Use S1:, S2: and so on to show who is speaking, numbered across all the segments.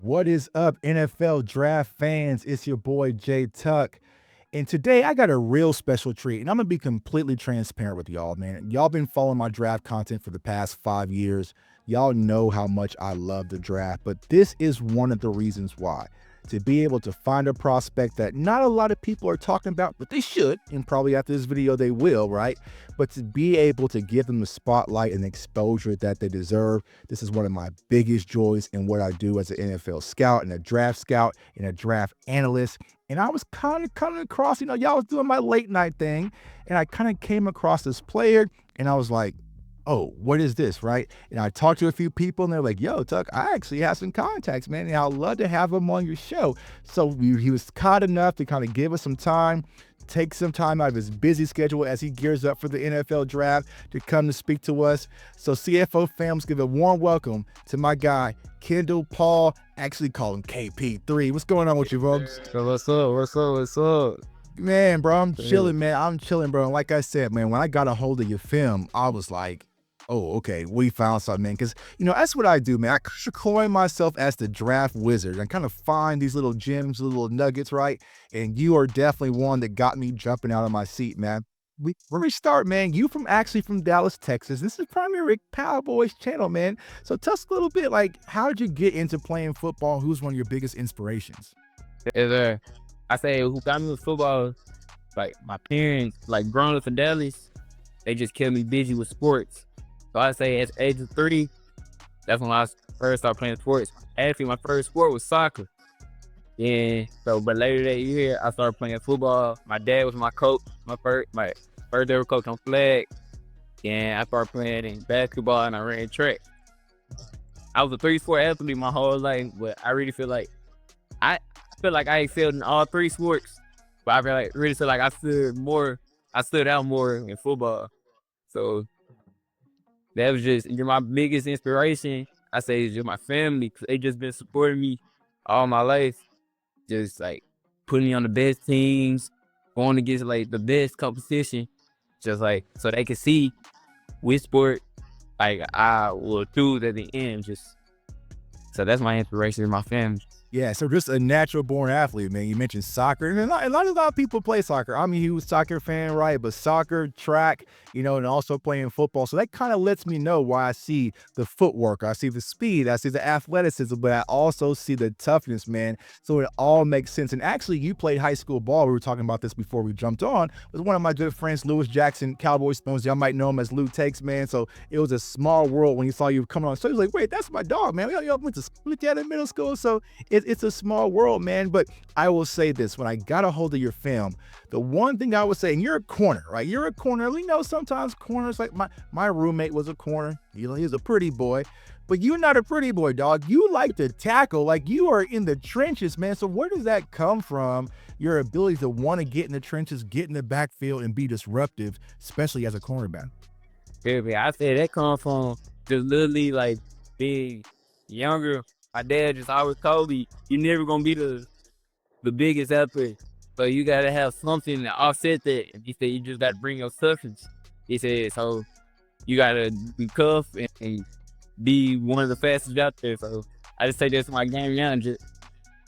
S1: What is up, NFL draft fans? It's your boy Jay Tuck. And today I got a real special treat, and I'm gonna be completely transparent with y'all, man. Y'all been following my draft content for the past 5 years. Y'all know how much I love the draft, but this is one of the reasons why. To be able to find a prospect that not a lot of people are talking about, but they should, and probably after this video they will, right? But to be able to give them the spotlight and exposure that they deserve, this is one of my biggest joys in what I do as an NFL scout and a draft analyst. And I was kind of coming across, y'all was doing my late night thing, and I kind of came across this player, and I was like, oh, what is this, right? And I talked to a few people, and they're like, yo, Tuck, I actually have some contacts, man, and I'd love to have him on your show. So he was kind enough to kind of give us some time, take some time out of his busy schedule as he gears up for the NFL draft to come to speak to us. So CFO fams, give a warm welcome to my guy, Kendall Paul. Actually call him KP3. What's going on with you, folks?
S2: What's up? What's up?
S1: Man, bro, I'm chilling, man. I'm chilling, bro. And like I said, man, when I got a hold of your film, I was like, oh, okay, we found something, man. Because, that's what I do, man. I coin myself as the draft wizard and kind of find these little gems, little nuggets, right? And you are definitely one that got me jumping out of my seat, man. Where we start, man, you actually from Dallas, Texas. This is primary Cowboys channel, man. So tell us a little bit, like, how did you get into playing football? Who's one of your biggest inspirations?
S2: I say who got me with football, like my parents, like growing up in Dallas, they just kept me busy with sports. So I say at the age of 3, that's when I first started playing sports. Actually, my first sport was soccer. Yeah. But later that year, I started playing football. My dad was my coach, my first ever coach on flag. And I started playing in basketball and I ran track. I was a 3-sport athlete my whole life, but I really feel like I I excelled in all 3 sports, but I really feel like I stood out more in football. So that was just my biggest inspiration. I say it's just my family, 'cause they just been supporting me all my life, just like putting me on the best teams, going against like the best competition, just like so they can see which sport like I will choose at the end. Just so that's my inspiration, my family.
S1: Yeah, so just a natural born athlete, man. You mentioned soccer, and a lot of people play soccer. I'm a huge soccer fan, right? But soccer, track, and also playing football. So that kind of lets me know why I see the footwork, I see the speed, I see the athleticism, but I also see the toughness, man. So it all makes sense. And actually, you played high school ball. We were talking about this before we jumped on. With one of my good friends, Lewis Jackson, Cowboys fans. Y'all might know him as Lou Takes, man. So it was a small world when he saw you coming on. So he was like, wait, that's my dog, man. We all went to school together in middle school. So it's a small world, man. But I will say this, when I got a hold of your film, the one thing I would say, and you're a corner, right? You're a corner. Sometimes corners, like my roommate was a corner. He was a pretty boy. But you're not a pretty boy, dog. You like to tackle, like you are in the trenches, man. So where does that come from? Your ability to want to get in the trenches, get in the backfield, and be disruptive, especially as a cornerback.
S2: Yeah, I said that come from just literally like being younger. My dad just always told me, "You're never gonna be the biggest athlete, so you gotta have something to offset that." And he said, "You just gotta bring your substance." He said, "So you gotta be tough and be one of the fastest out there." So I just say that's my game now. Just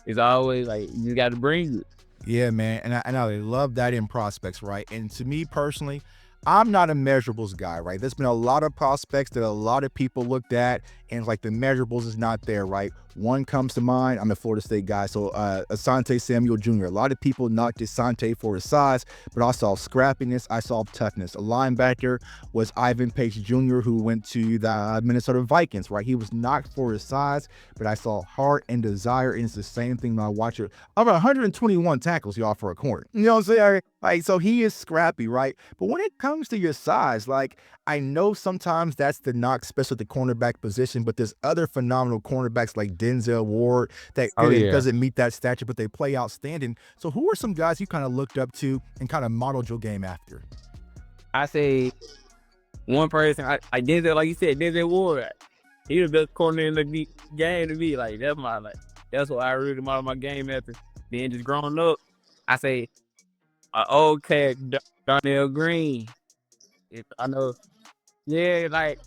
S2: it's always like you gotta bring it.
S1: Yeah, man, and I love that in prospects, right? And to me personally, I'm not a measurables guy, right? There's been a lot of prospects that a lot of people looked at, and like the measurables is not there, right? One comes to mind. I'm a Florida State guy, so Asante Samuel Jr. A lot of people knocked Asante for his size, but I saw scrappiness, I saw toughness. A linebacker was Ivan Pace Jr., who went to the Minnesota Vikings, right? He was knocked for his size, but I saw heart and desire, and it's the same thing when I watch it. Over 121 tackles, y'all, for a corner. You know what I'm saying? Like, so he is scrappy, right? But when it comes to your size, like, I know sometimes that's the knock, especially at the cornerback position, but there's other phenomenal cornerbacks like Denzel Ward that
S2: Oh yeah.
S1: doesn't meet that stature, but they play outstanding. So who are some guys you kind of looked up to and kind of modeled your game after?
S2: I say one person, I did that like you said, Denzel Ward. He the best corner in the game to me. Like that's what I really model my game after. Then just growing up, I say old cat Darnell Green. If I know, yeah, like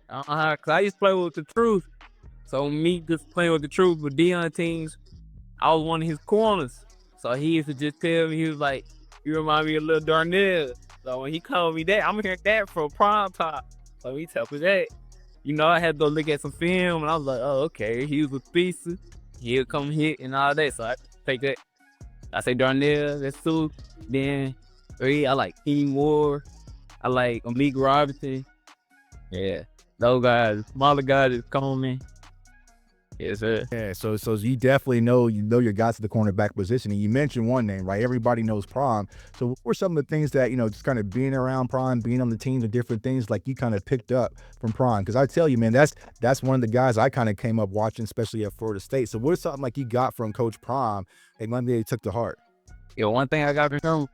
S2: cause I used to play with the truth. So me just playing with the truth with Dion teams, I was one of his corners. So he used to just tell me, he was like, "You remind me of little Darnell." So when he called me that, I'm hearing that from Prime Time. So he told me that. I had to go look at some film, and I was like, "Oh, okay." He was a pizza. He'll come hit and all that. So I take that. I say Darnell, that's two. Then three, I like King Ward. I like Amik Robinson. Yeah, those guys, smaller guys is coming. Yes, sir.
S1: Yeah, so you definitely know your guys at the cornerback position, and you mentioned one name, right? Everybody knows Prime. So what were some of the things that just kind of being around Prime, being on the team, the different things like you kind of picked up from Prime? Because I tell you, man, that's one of the guys I kind of came up watching, especially at Florida State. So what is something like you got from Coach Prime and one day he took to heart?
S2: One thing I got to become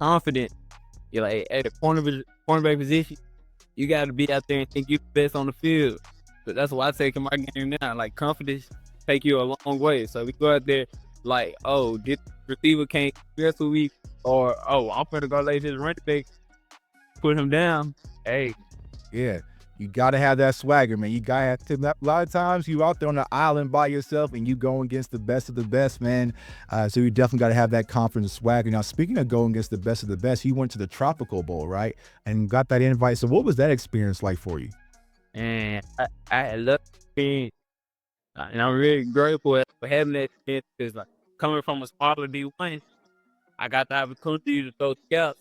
S2: confident. You're like at the cornerback position, you got to be out there and think you're the best on the field. But that's why I take in my game now. Like confidence take you a long way. So we go out there like, oh, this receiver can't wrestle week, or oh, I'm gonna go lay this running back, put him down. Hey,
S1: Yeah. You got to have that swagger, man. You got to have to. A lot of times you out there on the island by yourself and you going against the best of the best, man. So you definitely got to have that confidence swagger. Now, speaking of going against the best of the best, you went to the Tropical Bowl, right? And got that invite. So what was that experience like for you?
S2: and I love being, and I'm really grateful for having that experience because like coming from a smaller D1, I got the opportunity to throw scouts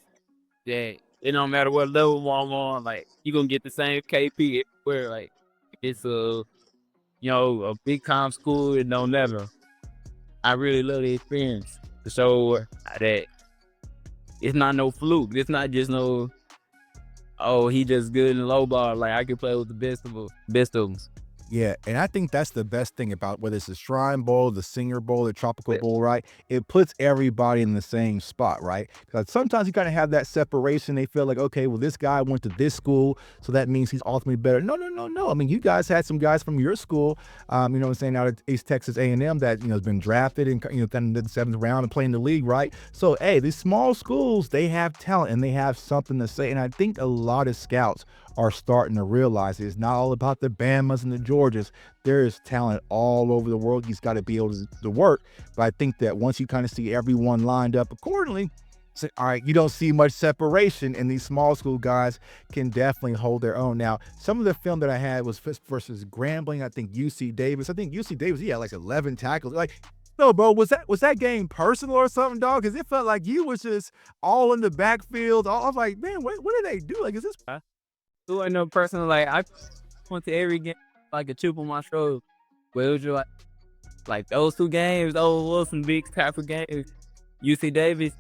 S2: that it don't matter what level I'm on, like you gonna get the same KP everywhere. Like it's a big time school, it don't matter. I really love the experience to show that it's not no fluke. It's not just no, oh, he just good in the low ball. Like I can play with the best of them, best of them.
S1: Yeah, and I think that's the best thing about whether it's the Shrine Bowl, the Senior Bowl, the Tropical Bowl, right? It puts everybody in the same spot, right? Because sometimes you kind of have that separation. They feel like, okay, well, this guy went to this school, so that means he's ultimately better. No, no, no, no. I mean, you guys had some guys from your school, you know what I'm saying, out at East Texas A&M that, has been drafted and, kind of the seventh round and playing the league, right? So, hey, these small schools, they have talent and they have something to say. And I think a lot of scouts are starting to realize it's not all about the Bamas and the Georgias. There is talent all over the world. He's got to be able to work. But I think that once you kind of see everyone lined up accordingly, say, all right, you don't see much separation, and these small school guys can definitely hold their own. Now, some of the film that I had was versus Grambling. I think UC Davis. I think UC Davis, he had like 11 tackles. Like, no, bro, was that game personal or something, dog? Because it felt like you was just all in the backfield. I was like, man, what did they do? Like, is this?
S2: Who I know personally, like I went to every game like a chip on my shoulder. But it was just like those two games, those were some big type of games. UC Davis,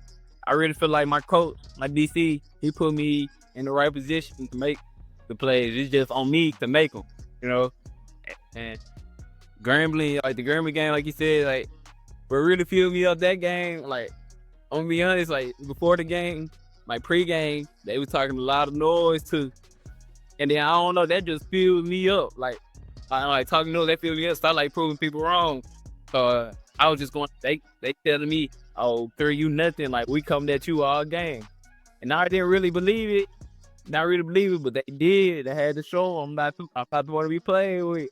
S2: I really feel like my coach, my DC, he put me in the right position to make the plays. It's just on me to make them, you know. And Grambling, like the Grambling game, like you said, like what really filled me up that game, like I'm gonna be honest, like before the game, like pre-game, they was talking a lot of noise too. And then I don't know, that just filled me up. Like I like talking noise, that filled me up. Start like proving people wrong. So I was just going. They telling me, "Oh, through you nothing. Like we coming at you all game." And I didn't really believe it. Not really believe it, but they did. They had to show them. I'm not the one to be playing with.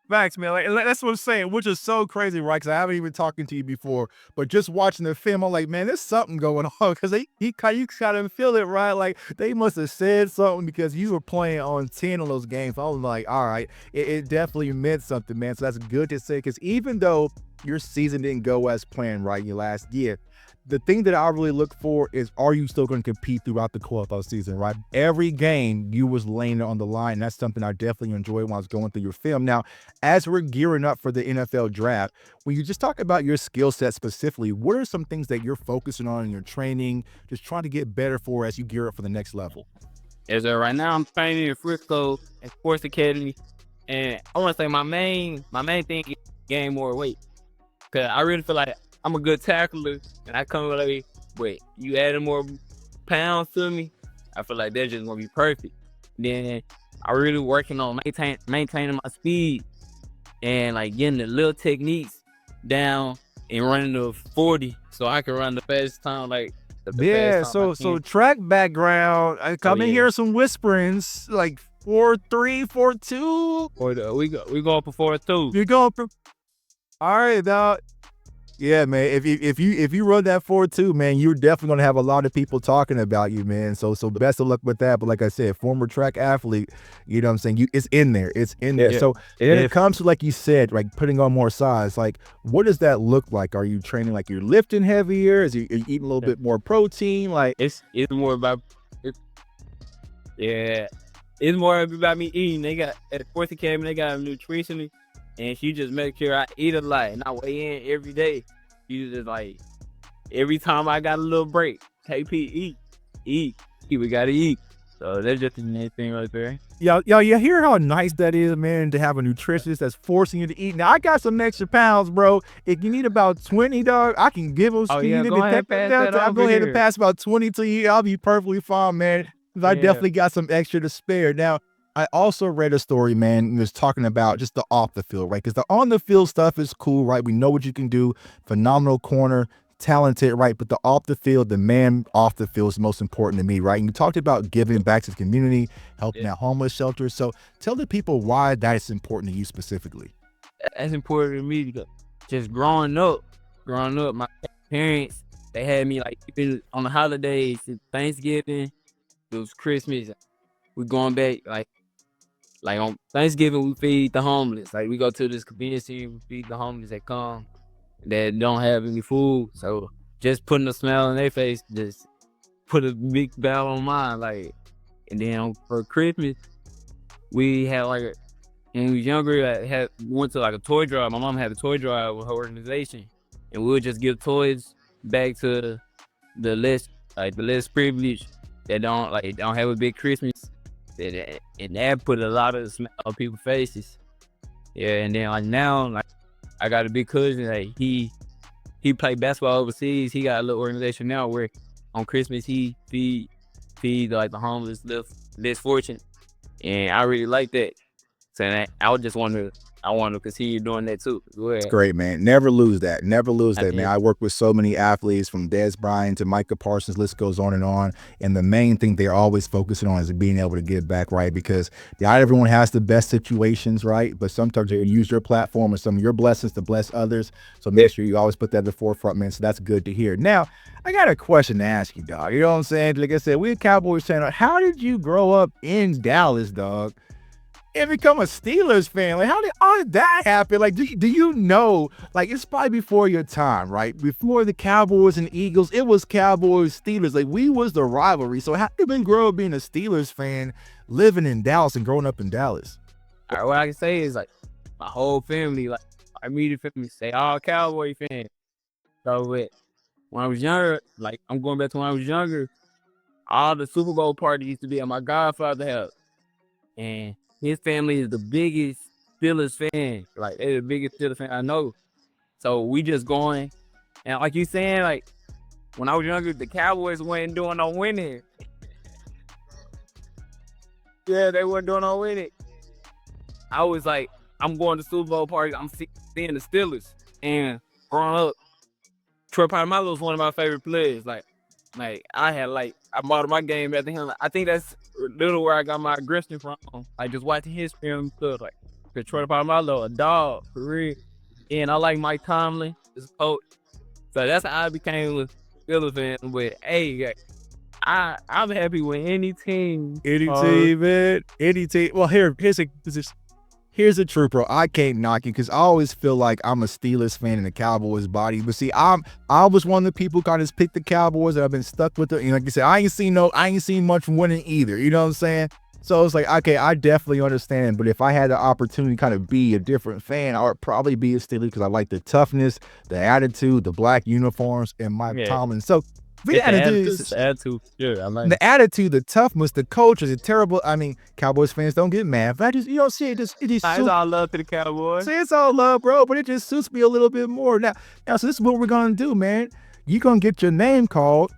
S1: Facts, man. Like, that's what I'm saying, which is so crazy, right? Because I haven't even talking to you before, but just watching the film, I'm like, man, there's something going on. Because you kind of feel it, right? Like they must have said something because you were playing on 10 of those games. I was like, all right, it definitely meant something, man. So that's good to say. Because even though your season didn't go as planned, right, your last year, the thing that I really look for is, are you still going to compete throughout the qualifying season, right? Every game you was laying it on the line. And that's something I definitely enjoyed when I was going through your film. Now, as we're gearing up for the NFL draft, when you just talk about your skill set specifically, what are some things that you're focusing on in your training, just trying to get better for as you gear up for the next level?
S2: As of right now, I'm training in Frisco at Sports Academy, and I want to say my main thing is gain more weight. Cause I really feel like I'm a good tackler, and I come like, wait, you adding more pounds to me, I feel like that's just gonna be perfect. Then I really working on maintaining my speed and like getting the little techniques down and running the 40 so I can run the fastest time, like the fastest
S1: Yeah,
S2: time I
S1: so
S2: can.
S1: track background. I
S2: So
S1: come in
S2: yeah,
S1: here some whisperings, like 4-3, 4-2.
S2: Or we go for 4-2.
S1: You're going for. All right, dog. Yeah, man. If you run that 4-2, man, you're definitely gonna have a lot of people talking about you, man. So best of luck with that. But like I said, former track athlete, you know what I'm saying? It's in there. It's in there.
S2: Yeah.
S1: So when it comes to, like you said, like putting on more size, like what does that look like? Are you training like you're lifting heavier? Are you eating a little bit more protein? Like
S2: It's more about it's more about me eating. They got at Fourth Academy, they got a nutritionist, and she just make sure I eat a lot and I weigh in every day. She just like every time I got a little break, KP eat. We gotta eat. So that's just the main thing right there.
S1: y'all, you hear how nice that is, man, to have a nutritionist that's forcing you to eat. Now I got some extra pounds, bro. If you need about 20, dog, I can give them.
S2: Oh yeah, go ahead
S1: I'll go ahead and pass about 20 to you. I'll be perfectly fine, man. 'Cause I definitely got some extra to spare. Now, I also read a story, man, was talking about just the off the field, right? Because the on the field stuff is cool, right? We know what you can do. Phenomenal corner, talented, right? But the off the field, the man off the field is most important to me, right? And you talked about giving back to the community, helping out homeless shelters. So tell the people why that is important to you specifically.
S2: That's important to me because just growing up, my parents, they had me like even on the holidays, Thanksgiving, it was Christmas. We going back like on Thanksgiving we feed the homeless. Like we go to this convenience center, we feed the homeless that come that don't have any food. So just putting a smile on their face, just put a big bow on mine. Like, and then for Christmas, we had like when we was younger, went to like a toy drive. My mom had a toy drive with her organization, and we would just give toys back to the less privileged that don't have a big Christmas. And that put a lot of smile on people's faces. Yeah, and then like now, like I got a big cousin. Like he played basketball overseas. He got a little organization now where on Christmas he feed like the homeless, less fortunate, and I really like that. So I would just I want to continue doing that too.
S1: It's great, man. Never lose that. Never lose that, man. I work with so many athletes from Des Bryant to Micah Parsons. List goes on. And the main thing they're always focusing on is being able to give back, right? Because not everyone has the best situations, right? But sometimes you use your platform and some of your blessings to bless others. So make sure you always put that at the forefront, man. So that's good to hear. Now, I got a question to ask you, dog. You know what I'm saying? Like I said, we're a Cowboys channel. How did you grow up in Dallas, dog, and become a Steelers fan? Like, how did that happen? Like, do you know, like, it's probably before your time, right? Before the Cowboys and Eagles, it was Cowboys, Steelers. Like, we was the rivalry. So how did you grow up being a Steelers fan, living in Dallas and growing up in Dallas?
S2: All right, what I can say is, like, my whole family, like, my immediate family, say all Cowboy fans. So when I was younger, like, I'm going back to when I was younger, all the Super Bowl parties used to be at my godfather's house. And his family is the biggest Steelers fan. Like, they're the biggest Steelers fan I know. So we just going. And like you saying, like, when I was younger, the Cowboys weren't doing no winning. Yeah, they weren't doing no winning. I was like, I'm going to Super Bowl parties. I'm seeing the Steelers. And growing up, Troy Polamalu was one of my favorite players. Like I modeled my game after him. I think that's little where I got my aggression from. Like just watching his film stuff. Like Troy Polamalu, a dog for real. And I like Mike Tomlin, his coach. So that's how I became a Steelers fan. But hey, I'm happy with any team.
S1: Any team, man. Any team. Well, here's the truth, bro. I can't knock it because I always feel like I'm a Steelers fan in the Cowboys body. But see, I was one of the people who kind of picked the Cowboys and I've been stuck with it. And like you said, I ain't seen much winning either. You know what I'm saying? So it's like, okay, I definitely understand. But if I had the opportunity to kind of be a different fan, I would probably be a Steelers because I like the toughness, the attitude, the black uniforms, and Mike Tomlin. So
S2: the attitude, sure, I like
S1: the attitude, the toughness, the coach is terrible. I mean, Cowboys fans don't get mad. But I just, you know, see, it's
S2: all love to the Cowboys.
S1: See, it's all love, bro, but it just suits me a little bit more. Now, so this is what we're gonna do, man. You're gonna get your name called,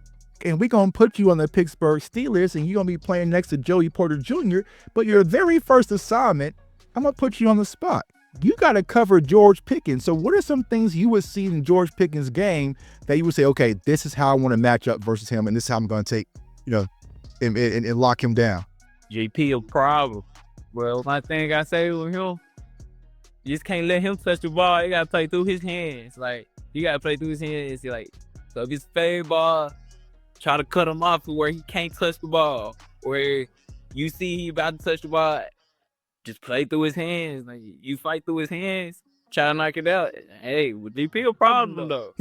S1: and we're gonna put you on the Pittsburgh Steelers, and you're gonna be playing next to Joey Porter Jr. But your very first assignment, I'm gonna put you on the spot. You got to cover George Pickens. So what are some things you would see in George Pickens' game that you would say, okay, this is how I want to match up versus him, and this is how I'm going to take, you know, and lock him down?
S2: JP a problem. Well, my thing I say with him, you just can't let him touch the ball. You gotta play through his hands. Like, you gotta play through his hands. Like, so if it's fade ball, try to cut him off to where he can't touch the ball. Where you see he about to touch the ball, just play through his hands. Like, you fight through his hands, try to knock it out. Hey, with DP a problem though.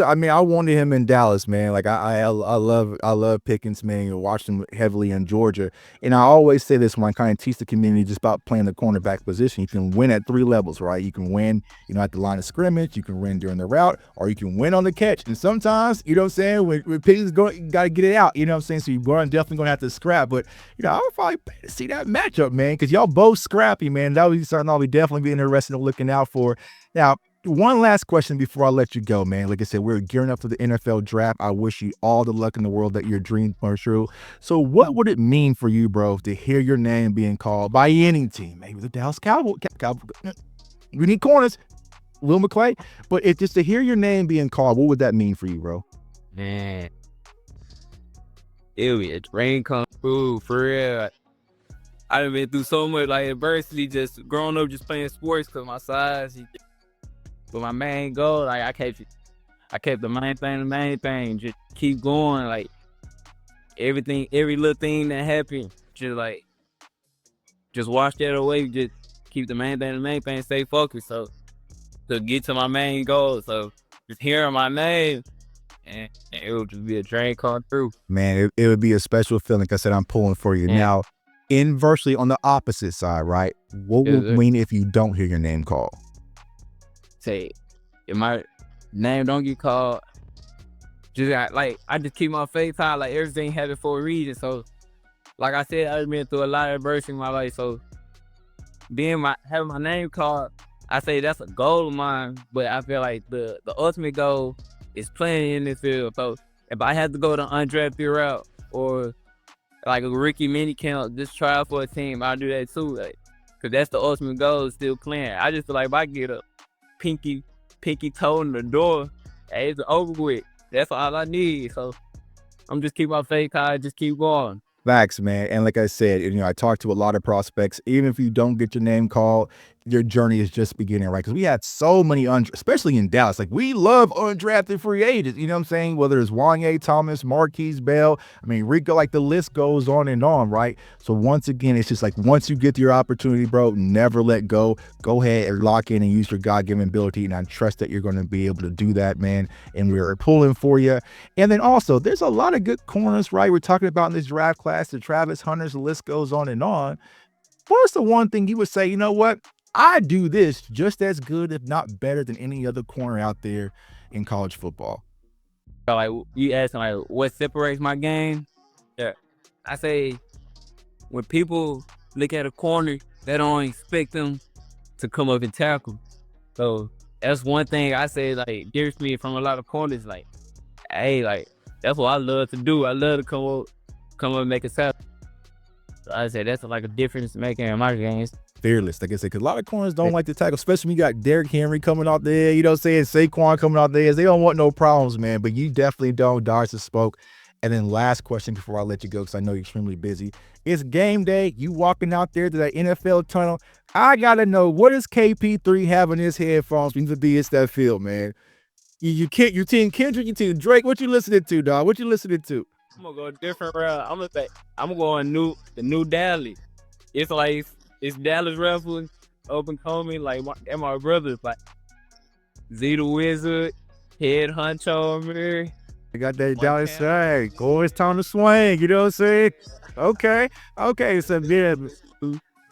S1: I mean, I wanted him in Dallas, man. Like I love Pickens, man. You watched him heavily in Georgia, and I always say this when I kind of teach the community just about playing the cornerback position. You can win at 3 levels, right? You can win, at the line of scrimmage. You can win during the route, or you can win on the catch. And sometimes, you know what I'm saying, when Pickens going, you got to get it out. You know what I'm saying? So you're definitely going to have to scrap. But I would probably pay to see that matchup, man, because y'all both scrappy, man. That would be something I'll be definitely be interested in looking out for. Now, one last question before I let you go, man. Like I said, we're gearing up for the NFL draft. I wish you all the luck in the world that your dream comes true. So, what would it mean for you, bro, to hear your name being called by any team? Maybe the Dallas Cowboys. We need corners, Will McClay. But just to hear your name being called, what would that mean for you, bro?
S2: Man, it'll be a dream come true for real. I done been through so much like adversity, just growing up, just playing sports because my size. But my main goal, like I kept the main thing, just keep going. Like everything, every little thing that happened, just wash that away. Just keep the main thing, stay focused. So to get to my main goal, so just hearing my name, and it would just be a dream come true.
S1: Man, it would be a special feeling. Like I said, I'm pulling for you.
S2: Yeah.
S1: Now, inversely on the opposite side, right? What would it mean if you don't hear your name called?
S2: Say, if my name don't get called, I just keep my faith high. Like everything happened for a reason. So, like I said, I've been through a lot of adversity in my life. So, having my name called, I say that's a goal of mine. But I feel like the ultimate goal is playing in this field. So, if I had to go the undrafted route or like a rookie mini camp, just try out for a team, I'll do that too. Like, cause that's the ultimate goal, is still playing. I just feel like if I get a pinky toe in the door, hey, it's over with. That's all I need. So I'm just keep my faith high, just keep going.
S1: Facts, man. And like I said, I talked to a lot of prospects. Even if you don't get your name called, your journey is just beginning, right? Because we had so many, especially in Dallas, like we love undrafted free agents. You know what I'm saying? Whether it's Wanye Thomas, Marquise Bell, I mean, Rico, like the list goes on and on, right? So once again, it's just like once you get your opportunity, bro, never let go. Go ahead and lock in and use your God-given ability. And I trust that you're going to be able to do that, man. And we're pulling for you. And then also, there's a lot of good corners, right? We're talking about in this draft class, the Travis Hunters, the list goes on and on. What's the one thing you would say, you know what? I do this just as good, if not better, than any other corner out there in college football.
S2: So like you asking like what separates my game? Yeah, I say when people look at a corner, they don't expect them to come up and tackle. So that's one thing I say like differs me from a lot of corners. Like, hey, like that's what I love to do. I love to come up and make a tackle. So I say that's like a difference making in my games.
S1: Fearless, like I said, because a lot of corners don't like to tackle, especially when you got Derrick Henry coming out there, you know what I'm saying, Saquon coming out there. They don't want no problems, man, but you definitely don't dodge the smoke. And then last question before I let you go, because I know you're extremely busy. It's game day. You walking out there to that NFL tunnel. I got to know, what does KP3 have in his headphones when to be in that field, man? You team Kendrick, you team Drake. What you listening to, dog? What you listening to?
S2: I'm gonna go a different route. I'm gonna go on the new Dallas. It's like it's Dallas rappers up and coming, like my brothers, like Z the Wizard, Head Honcho Mary.
S1: I got that Dallas swag. Go, it's time to swing. You know what I'm saying? Okay. So yeah,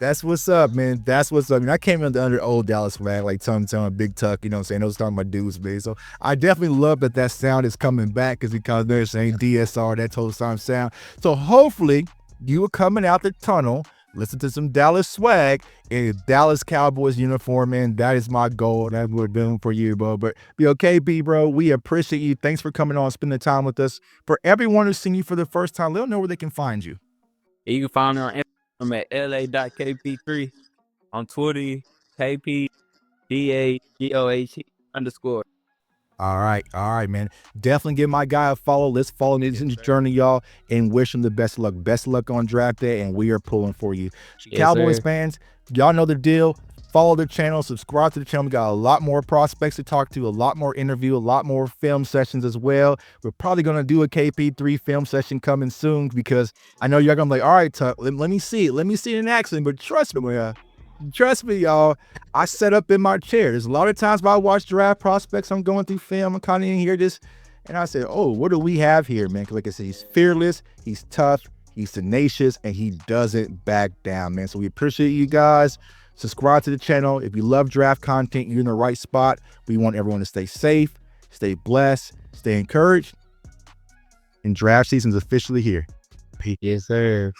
S1: that's what's up, man. That's what's up. I mean, I came under old Dallas swag, like Tum Tum, Big Tuck. You know what I'm saying? Those are my dudes, man. So I definitely love that sound is coming back, because they're saying DSR, that total time sound. So hopefully you are coming out the tunnel. Listen to some Dallas swag in a Dallas Cowboys uniform, man. That is my goal. That's what we're doing for you, bro. But be okay, B, bro. We appreciate you. Thanks for coming on, spending time with us. For everyone who's seen you for the first time, let them know where they can find you.
S2: You can find me on Instagram at la.kp3, on Twitter, KPDAGOH_.
S1: All right, man. Definitely give my guy a follow. Let's follow his
S2: Yes, sir.
S1: journey, y'all, and wish him the best of luck. Best of luck on draft day, and we are pulling for you.
S2: Yes,
S1: Cowboys
S2: sir.
S1: fans, y'all know the deal. Follow the channel, subscribe to the channel. We got a lot more prospects to talk to, a lot more interview, a lot more film sessions as well. We're probably gonna do a KP3 film session coming soon because I know y'all gonna be like, all right, Tuck, let me see it. Let me see it in action. But trust me, y'all. I set up in my chair. There's a lot of times when I watch draft prospects, I'm going through film, I'm kind of in here just, and I said, oh, what do we have here, man? 'Cause like I said, he's fearless, he's tough, he's tenacious, and he doesn't back down, man. So we appreciate you guys. Subscribe to the channel. If you love draft content, you're in the right spot. We want everyone to stay safe, stay blessed, stay encouraged, and draft season's officially here. Peace.
S2: Yes, sir.